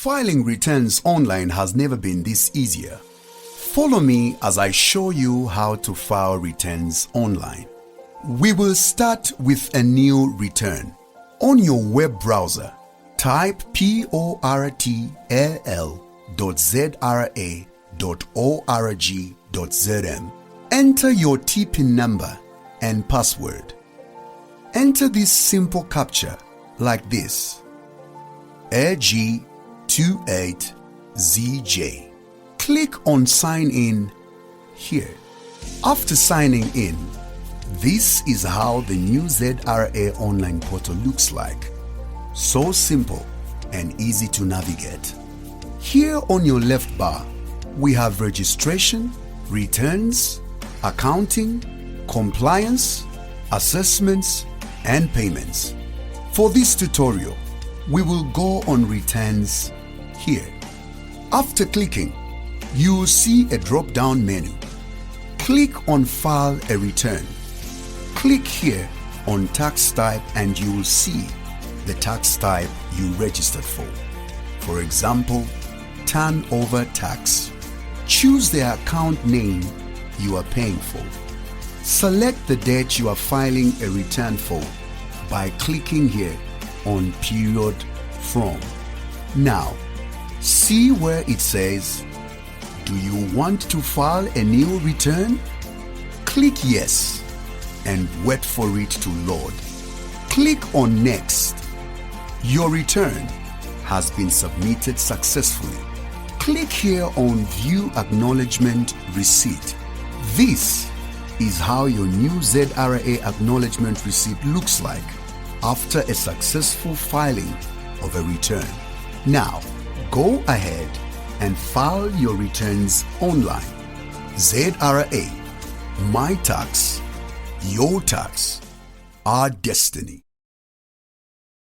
Filing returns online has never been this easier. Follow me as I show you how to file returns online. We will start with a new return. On your web browser, type portal.zra.org.zm. Enter your TPIN number and password. Enter this simple captcha like this: AG28ZJ. Click on Sign In here. After signing in, this is how the new ZRA online portal looks like. So simple and easy to navigate. Here on your left bar, we have registration, returns, accounting, compliance, assessments, and payments. For this tutorial, we will go on returns here. After clicking, you will see a drop-down menu. Click on File a Return. Click here on Tax Type and you will see the tax type you registered for. For example, turnover tax. Choose the account name you are paying for. Select the date you are filing a return for by clicking here on Period From. Now, see where it says, do you want to file a new return? Click Yes and wait for it to load. Click on Next. Your return has been submitted successfully. Click here on View Acknowledgement Receipt. This is how your new ZRA Acknowledgement Receipt looks like after a successful filing of a return. Now, go ahead and file your returns online. ZRA, my tax, your tax, our destiny.